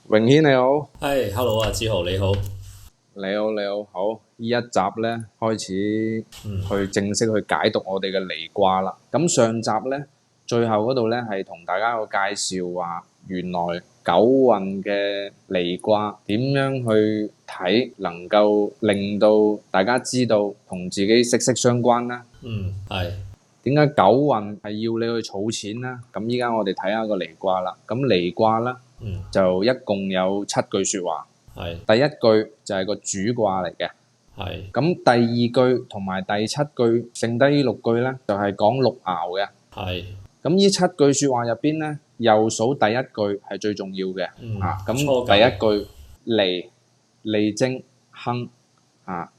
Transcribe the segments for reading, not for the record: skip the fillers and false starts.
榮軒你好，係，hello 啊，志豪你好。好，呢一集咧開始去正式去解讀我哋嘅離卦啦。咁上集咧最後嗰度咧係同大家個介紹話，原來九運嘅離卦點樣去睇，能夠令到大家知道同自己息息相關啦。係。點解九運係要你去儲錢啦？咁依家我哋睇下個離卦啦。咁離卦啦，就一共有7句説話。係。第一句就係個主卦嚟嘅。係。咁第二句同埋第7句，剩低呢6句咧，就係講六爻嘅。係。咁呢7句説話入邊咧，右數第一句係最重要嘅。咁第一句離精亨。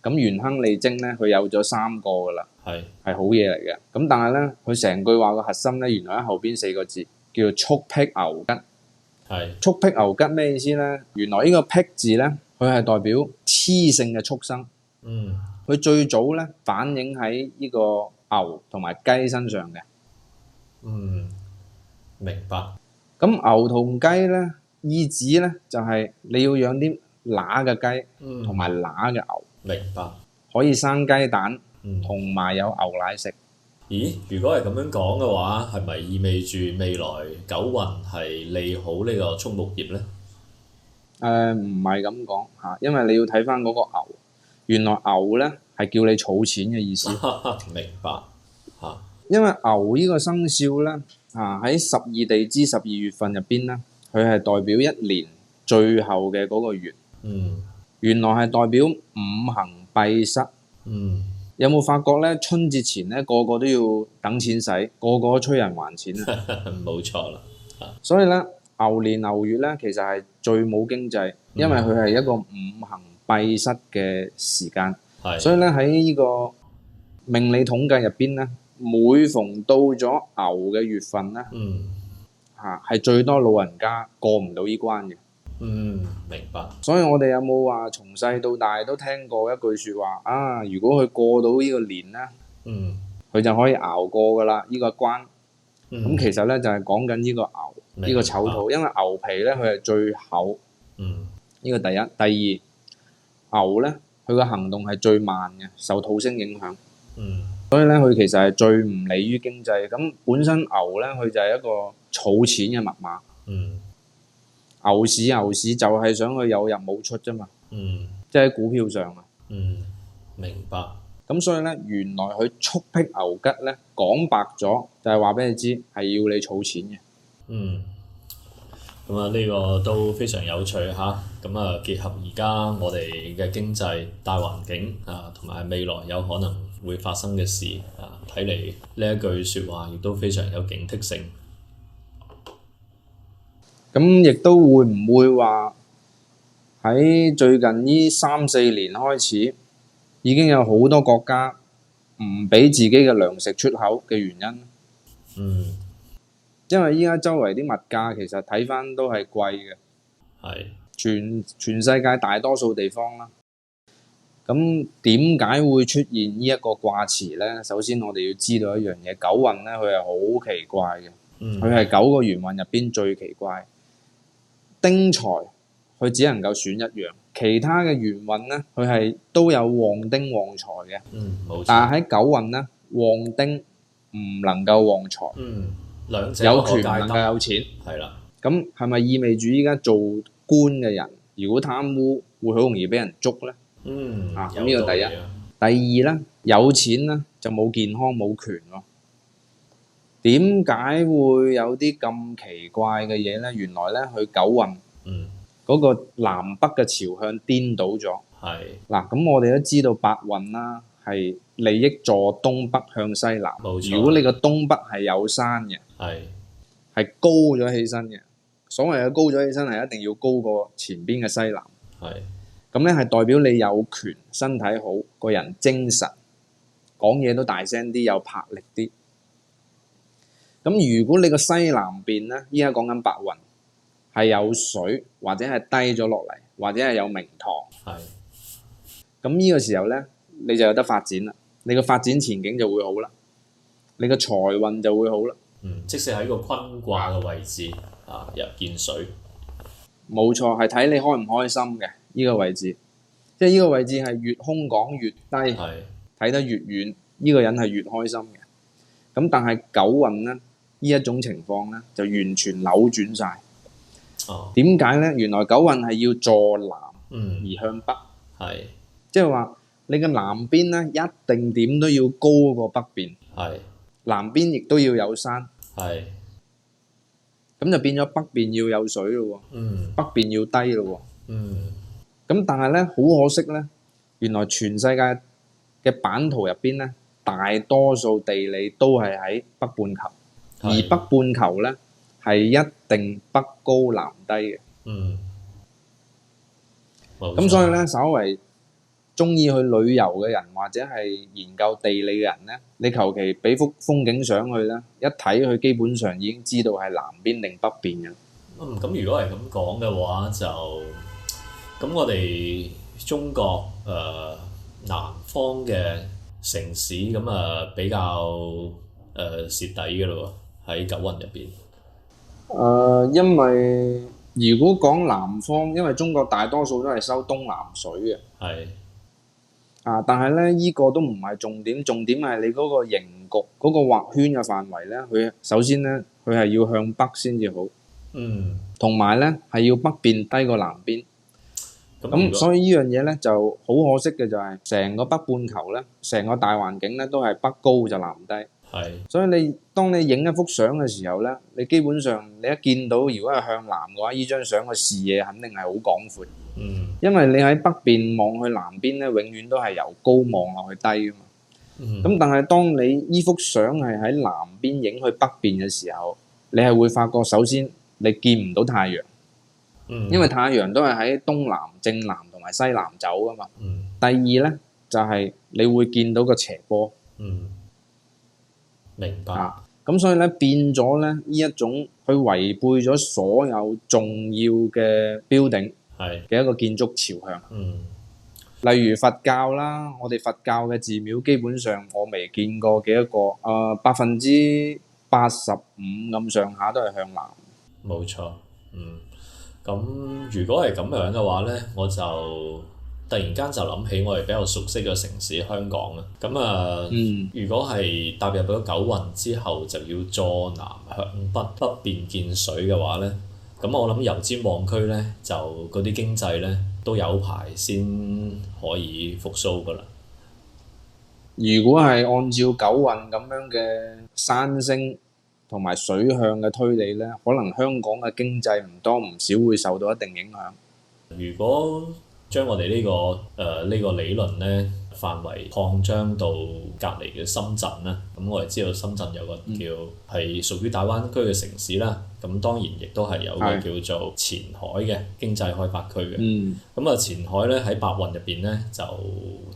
咁元亨利貞咧，佢有咗3個噶啦。係好嘢嚟嘅。咁但係咧，佢成句話個核心咧，原來喺後邊4個字，叫做速辟牛吉。速辟牛吉咩意思咧？原來呢個辟字咧，佢係代表雌性嘅畜生。佢最早咧反映喺呢個牛同埋雞身上嘅。明白。咁牛同雞咧，意指咧就係你要養啲乸嘅雞同埋乸嘅牛。明白。可以生雞蛋，同埋有牛奶食。咦？如果係咁樣講嘅話，係咪意味住未來九運係利好呢個畜牧業咧？唔係咁講嚇，因為你要睇翻嗰個牛，原來牛咧係叫你儲錢嘅意思。明白。因為牛呢個生肖咧，喺12地支12月份入邊咧，佢係代表一年最後嘅嗰個月。原來係代表五行閉塞。有冇發覺咧？春節前咧，個個都要等錢使，個個都催人還錢啊！冇錯啦。所以咧，牛年牛月咧，其實係最冇經濟，因為佢係一個五行閉塞嘅時間。所以咧，喺呢個命理統計入邊咧，每逢到咗牛嘅月份咧，係最多老人家過唔到呢關嘅。明白。所以我哋有冇話從細到大都聽過一句説話啊？如果佢過到呢個年咧，佢就可以熬過噶啦呢個關。咁其實咧就係講緊呢個牛，呢個丑土，因為牛皮咧佢係最厚。呢個第一，第二，牛咧佢個行動係最慢嘅，受土星影響。所以咧佢其實係最唔利於經濟。咁本身牛咧佢就係一個儲錢嘅密碼。牛市就係想佢有入冇出啫嘛。即係喺股票上啊。明白。咁所以咧，原來佢速辟牛吉咧，講白咗就係話俾你知係要你儲錢嘅。咁啊，呢個都非常有趣嚇。咁啊，結合而家我哋嘅經濟大環境啊，同埋未來有可能會發生嘅事啊，睇嚟呢一句説話亦都非常有警惕性。咁亦都會唔會話喺最近呢3-4年開始，已經有好多國家唔俾自己嘅糧食出口嘅原因？因為依家周圍啲物價其實睇返都係貴嘅。全世界大多數地方啦。咁點解會出現呢一個卦辭咧？首先我哋要知道一樣嘢，九運咧佢係好奇怪嘅。佢係9個元運入邊最奇怪。丁財佢只能夠選一樣，其他嘅元運咧佢係都有旺丁旺財嘅。但係喺九運咧，旺丁唔能夠旺財。兩者有權唔能夠有錢。咁係咪意味住依家做官嘅人，如果貪污會好容易俾人捉咧？咁呢個第一。第二咧，有錢咧就冇健康冇權喎。點解會有啲咁奇怪嘅嘢咧？原來咧佢九運嗰個南北嘅朝向顛倒咗。嗱，咁我哋都知道八運啦，係利益坐東北向西南。如果你個東北係有山嘅，係高咗起身嘅。所謂嘅高咗起身係一定要高過前邊嘅西南。咁咧係代表你有權，身體好，個人精神，講嘢都大聲啲，有魄力啲。咁如果你個西南邊咧，依家講緊白雲係有水，或者係低咗落嚟，或者係有明堂，咁呢個時候咧，你就有得發展啦。你個發展前景就會好啦，你個財運就會好啦。即使喺個坤卦嘅位置入見水。冇錯，係睇你開唔開心嘅呢個位置，即係呢個位置係越空港越低，睇得越遠，呢個人係越開心嘅。咁但係九運咧，呢一種情況咧就完全扭轉晒。點解咧？原來九運係要坐南而向北，即係話你嘅南邊咧一定點都要高過北邊，南邊亦都要有山，咁就變咗北邊要有水咯，北邊要低咯。咁但係咧好可惜咧，原來全世界嘅版圖入邊咧，大多數地理都係喺北半球，而北半球咧係一定北高南低嘅。咁所以咧，稍為中意去旅遊嘅人或者係研究地理嘅人咧，你求其俾幅風景相去咧，一睇佢基本上已經知道係南邊定北邊嘅。咁如果係咁講嘅話，就咁我哋中國南方嘅城市咁比較蝕底嘅咯喎，喺九運入邊。因為如果講南方，因為中國大多數都係收東南水嘅。但係咧，依個都唔係重點，重點係你嗰個形局嗰個畫圈嘅範圍咧，佢首先咧，佢係要向北先至好。同埋咧係要北邊低過南邊。咁所以呢樣嘢咧就好可惜嘅就係成個北半球咧，成個大環境咧都係北高就南低。所以當你影一幅相嘅時候咧，你基本上你一見到如果係向南嘅話，呢張相嘅視野肯定係好廣闊。因為你喺北邊望去南邊咧，永遠都係由高望落去低噶嘛。咁但係當你呢幅相係喺南邊影去北邊嘅時候，你係會發覺首先你見唔到太陽，因為太陽都係喺東南、正南同埋西南走噶嘛。第二咧就係你會見到個斜坡。明白。咁所以咧變咗咧呢一種佢違背咗所有重要嘅標定嘅一個建築朝向。例如佛教啦，我哋佛教嘅寺廟基本上我未見過幾多個，85%咁上下都係向南。冇錯。咁如果係咁樣嘅話咧，我就突然間就諗起我哋比較熟悉嘅城市香港啦。咁如果係踏入咗九運之後，就要坐南向北，北邊見水嘅話咧，咁我諗油尖旺區咧就嗰啲經濟咧都有排先可以復甦噶啦。如果係按照九運咁樣嘅山星同埋水向嘅推理咧，可能香港嘅經濟唔多唔少會受到一定影響。如果將我哋呢個理論咧範圍擴張到隔離嘅深圳啦，咁我哋知道深圳有個叫係屬於大灣區嘅城市啦，咁當然亦都係有個叫做前海嘅經濟開發區嘅。咁前海咧喺白運入邊咧就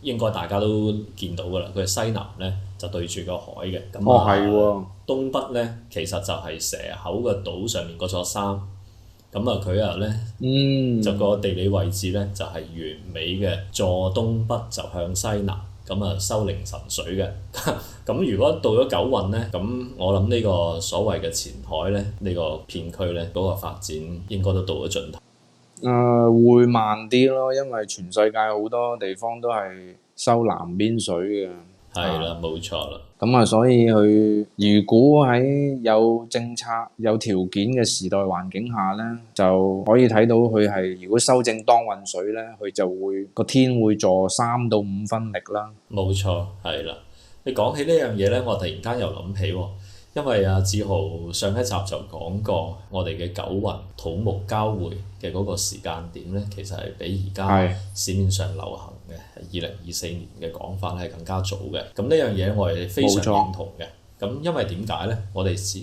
應該大家都見到㗎啦，佢係西南咧就對住個海嘅。東北咧其實就係蛇口嘅島上面嗰座山。咁佢咧就個地理位置咧就係完美嘅坐東北就向西南，咁收凌晨水嘅。咁如果到咗九運咧，咁我諗呢個所謂嘅前海咧，呢個片區咧嗰個發展應該都到咗盡頭。會慢啲咯，因為全世界好多地方都係收南邊水嘅。係啦，冇錯啦。咁所以佢如果喺有政策、有條件嘅時代環境下咧，就可以睇到佢係如果修正當運水咧，佢就會個天會助3到5分力啦。冇錯，係啦。你講起呢樣嘢咧，我突然間又諗起喎，因為志豪上一集就講過，我哋嘅九運土木交匯嘅嗰個時間點咧，其實係比而家市面上流行嘅2024年嘅講法咧係更加早嘅。咁呢樣嘢我哋非常認同嘅。咁因為點解咧？我哋始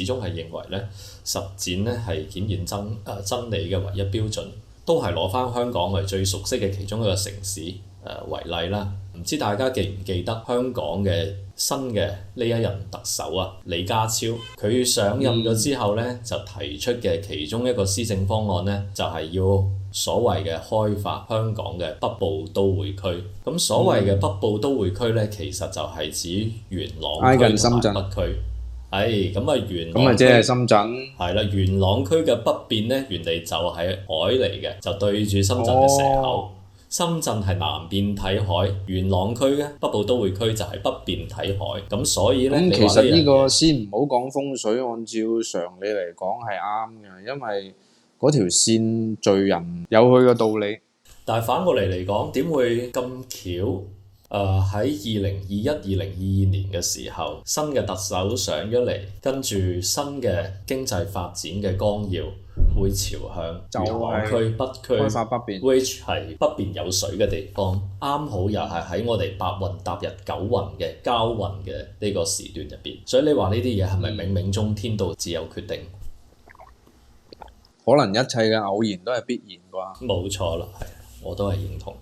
終係認為咧，實踐咧係檢驗真理嘅唯一標準，都係攞翻香港為最熟悉嘅其中一個城市為例啦。唔知大家記唔記得香港嘅新嘅呢一任特首李家超，佢上任咗之後咧，就提出嘅其中一個施政方案咧，就係要所謂嘅開發香港嘅北部都會區。咁所謂嘅北部都會區咧，其實就係指元朗區同埋北區。係咁啊，元咁啊，即係深圳。係啦，元朗區嘅北邊咧，原嚟就係海嚟嘅，就對住深圳嘅蛇口。深圳係南邊睇海，元朗區咧北部都會區就係北邊睇海，咁所以咧，其實呢個先唔好講風水，按照常理嚟講係啱嘅，因為嗰條線聚人有佢嘅道理。但係反過嚟講，點會咁巧？喺2021、2022年嘅時候，新嘅特首上咗嚟，跟住新嘅經濟發展嘅綱要會朝向元朗區北區開發北邊 ，which 係北邊有水嘅地方，啱好又係喺我哋八運踏入九運嘅交運嘅呢個時段入邊。所以你話呢啲嘢係咪冥冥中天道自有決定？可能一切嘅偶然都係必然啩？冇錯啦，係，我都係認同。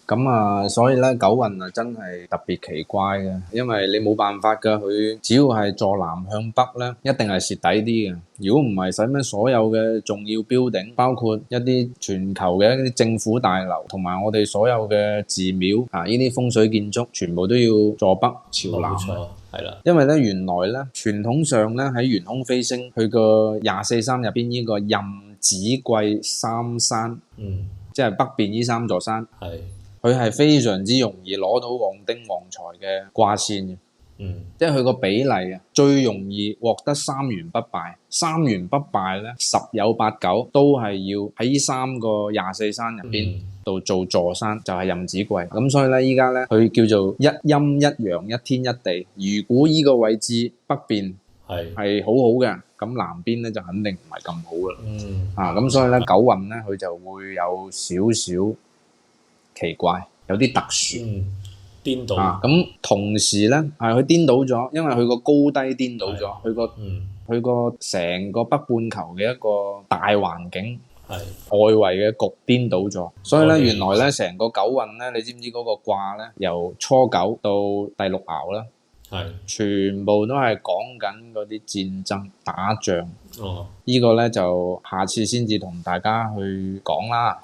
咁啊，所以咧九運啊真係特別奇怪嘅，因為你冇辦法㗎，佢只要係坐南向北咧，一定係蝕底啲嘅。如果唔係，使咩所有嘅重要標頂，包括一啲全球嘅一啲政府大樓，同埋我哋所有嘅寺廟啊，呢啲風水建築，全部都要坐北朝南。冇錯，係啦。因為咧原來咧傳統上咧喺玄空飛星，佢個24山入邊呢個壬子貴三山，即係北邊呢三座山。係。佢係非常之容易攞到旺丁旺財嘅卦線嘅，即係佢個比例啊，最容易獲得三元不敗。三元不敗咧，十有八九都係要喺呢三個24山入邊度做坐山，就係壬子貴。咁所以咧，依家咧佢叫做一陰一陽一天一地。如果依個位置北邊係好好嘅，咁南邊咧就肯定唔係咁好啦。咁所以咧九運咧佢就會有少少奇怪，有啲特殊，顛倒。咁同時咧，係佢顛倒咗，因為佢個高低顛倒咗，佢個成個北半球嘅一個大環境，外圍嘅局顛倒咗，所以咧原來咧成個九運咧，你知唔知嗰個卦咧由初九到第六爻啦，全部都係講緊嗰啲戰爭打仗。呢個咧就下次先至同大家去講啦。